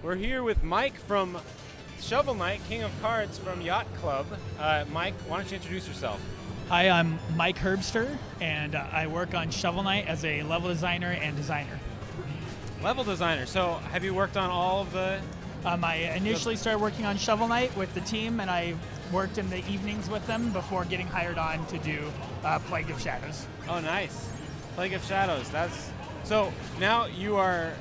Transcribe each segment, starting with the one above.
We're here with Mike from Shovel Knight, King of Cards from Yacht Club. Mike, why don't you introduce yourself? Hi, I'm Mike Herbster, and I work on Shovel Knight as a level designer and designer. Level designer. So have you worked on all of the... I initially started working on Shovel Knight with the team, and I worked in the evenings with them before getting hired on to do Plague of Shadows. Oh, nice. Plague of Shadows. That's... So now you are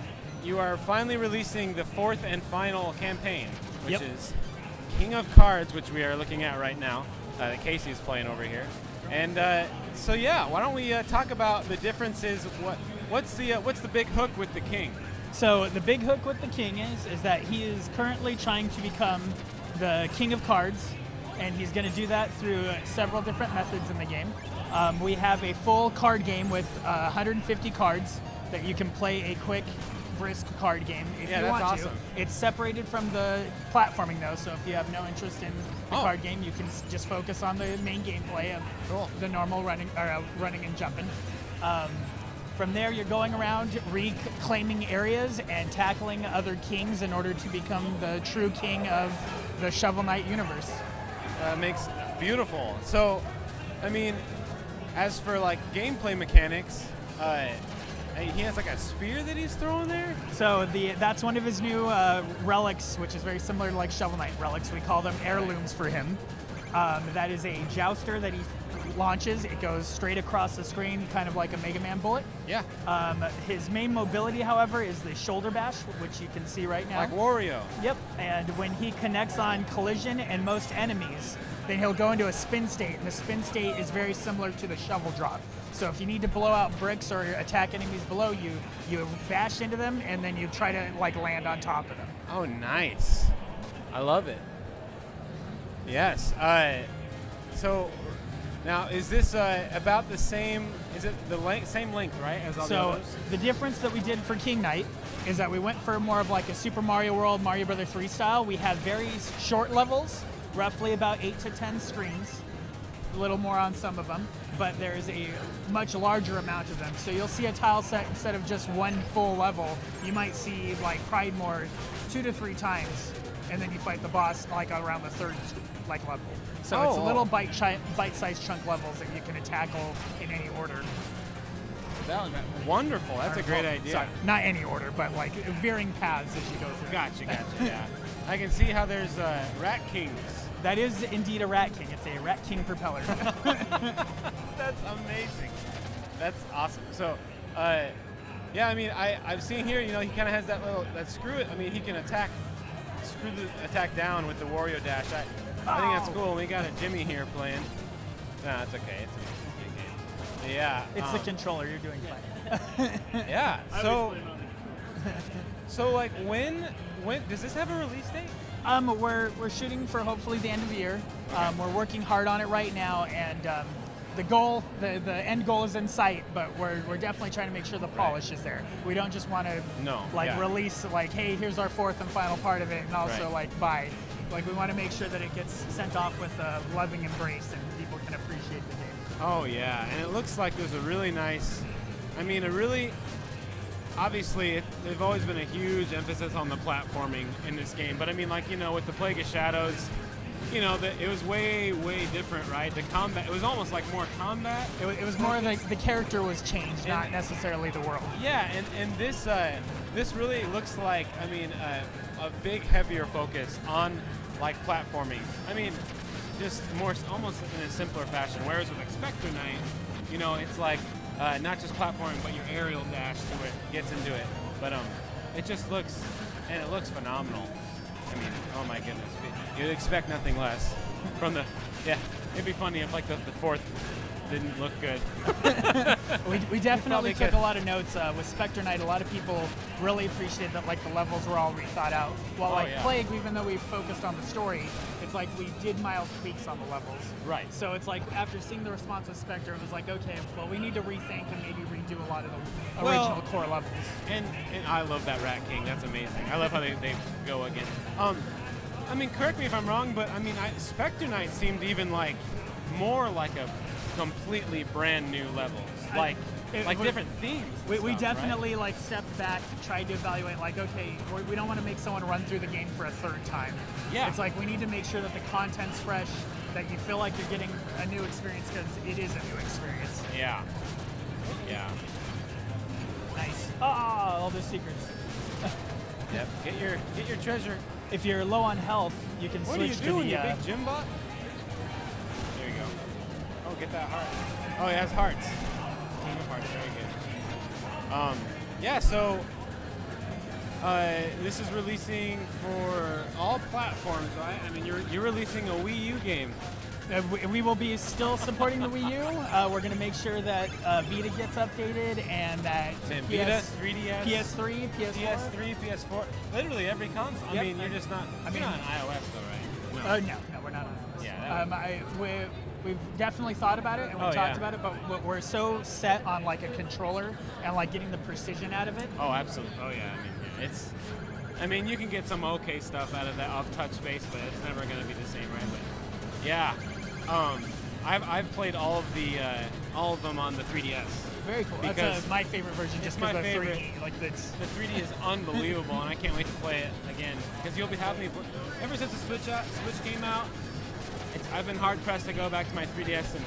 finally releasing the fourth and final campaign, which is King of Cards, which we are looking at right now, that Casey's playing over here. And so yeah, why don't we talk about the differences? What's the big hook with the King? So the big hook with the King is that he is currently trying to become the King of Cards, and he's going to do that through several different methods in the game. We have a full card game with 150 cards that you can play a quick, brisk card game if you want to. It's separated from the platforming though, so if you have no interest in the card game, you can just focus on the main gameplay of the normal running and jumping. From there, you're going around reclaiming areas and tackling other kings in order to become the true king of the Shovel Knight universe. Makes beautiful. So, I mean, as for like gameplay mechanics, he has like a spear that he's throwing there? So that's one of his new relics, which is very similar to like Shovel Knight relics. We call them heirlooms for him. That is a jouster that he launches. It goes straight across the screen, kind of like a Mega Man bullet. Yeah. His main mobility, however, is the shoulder bash, which you can see right now. Like Wario. Yep. And when he connects on collision and most enemies, then he'll go into a spin state, and the spin state is very similar to the shovel drop. So if you need to blow out bricks or attack enemies below you, you bash into them, and then you try to like land on top of them. Oh, nice. I love it. Yes. So now, is this about the same? Is it the same length, right, as all the others? So the difference that we did for King Knight is that we went for more of like a Super Mario World, Mario Brothers 3 style. We have very short levels, roughly about 8 to 10 screens, a little more on some of them, but there's a much larger amount of them. So you'll see a tile set instead of just one full level, you might see like probably more 2 to 3 times, and then you fight the boss like around the third like level. So it's little bite-sized chunk levels that you can tackle in any order. Wonderful. That's a great idea. Sorry, not any order, but like varying paths as you go through. Gotcha. Yeah. I can see how there's Rat Kings. That is indeed a Rat King. It's a Rat King propeller. That's amazing. That's awesome. So, yeah, I mean, I've seen here, you know, he kind of has that screw it. I mean, he can screw the attack down with the Wario dash. I think that's cool. We got a Jimmy here playing. Nah, it's okay. It's a big game. Yeah. It's the controller. You're doing fine. Yeah. So like, when does this have a release date? We're shooting for hopefully the end of the year. We're working hard on it right now, and the end goal is in sight. But we're definitely trying to make sure the polish is there. We don't just want to release like, hey, here's our fourth and final part of it, and also like bye. Like, we want to make sure that it gets sent off with a loving embrace and people can appreciate the game. Oh yeah, and it looks like there's a really nice. I mean, obviously, there's always been a huge emphasis on the platforming in this game, but I mean, like, you know, with the Plague of Shadows, you know, it was way different, right? The combat, it was almost like more combat. It was more like the character was changed, not necessarily the world. Yeah, and this really looks like, I mean, a big, heavier focus on like platforming. I mean, just more, almost in a simpler fashion. Whereas with like Spectre Knight, you know, it's like, not just platforming, but your aerial dash to it gets into it. But it just looks, and it looks phenomenal. I mean, oh my goodness, you'd expect nothing less from the. Yeah, it'd be funny if like the fourth didn't look good. we definitely took a lot of notes with Spectre Knight. A lot of people really appreciated that like the levels were all rethought out. While Plague, even though we focused on the story, it's like we did mild tweaks on the levels. Right. So it's like after seeing the response of Spectre, it was like, okay, well, we need to rethink and maybe redo a lot of the original core levels. And I love that Rat King. That's amazing. I love how they go again. I mean, correct me if I'm wrong, but I mean, Spectre Knight seemed even like more like a completely brand new levels, like different themes. We definitely like stepped back, tried to evaluate like, okay, we don't want to make someone run through the game for a third time. Yeah. It's like we need to make sure that the content's fresh, that you feel like you're getting a new experience because it is a new experience. Yeah. Yeah. Nice. Ah, all the secrets. Yep. Get your treasure. If you're low on health, you can What switch are you doing, to the. you big gym bot? There you go. Oh, get that heart. Oh, it has hearts. King of Hearts, very good. Yeah. So this is releasing for all platforms, right? I mean, you're releasing a Wii U game. We will be still supporting the Wii U. We're going to make sure that Vita gets updated and that Vita, 3DS, PS3, PS4. PS3, PS4, literally every console. Yep. I mean, you're just not. You're not on iOS though, right? No, we're not on iOS. Yeah. We've definitely thought about it and we talked yeah. about it, but we're so set on like a controller and like getting the precision out of it. Oh, absolutely. Oh yeah. I mean, it's. I mean, you can get some okay stuff out of that off touch space, but it's never going to be the same, right? But yeah. I've played all of them on the 3DS. Very cool. That's my favorite version, just because the 3D. Like the 3D is unbelievable, and I can't wait to play it again. Because you'll be having me. Ever since the Switch came out, I've been hard pressed to go back to my 3DS, and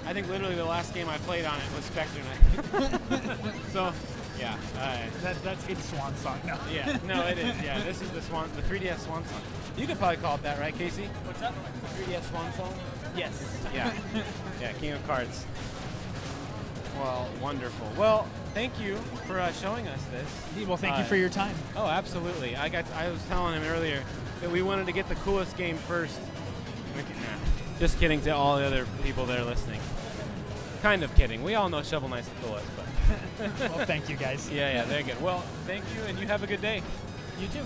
I think literally the last game I played on it was Spectre Knight. So, yeah. That's its swan song. No. Yeah. No, it is. Yeah. This is the 3DS swan song. You could probably call it that, right, Casey? What's that? 3DS swan song. Yes. Yeah. Yeah, King of Cards. Well, wonderful. Well, thank you for showing us this. Well, thank you for your time. Oh, absolutely. I was telling him earlier that we wanted to get the coolest game first. Just kidding to all the other people that are listening. Kind of kidding. We all know Shovel Knight's the coolest, but. Well, thank you, guys. Yeah, very good. Well, thank you, and you have a good day. You too.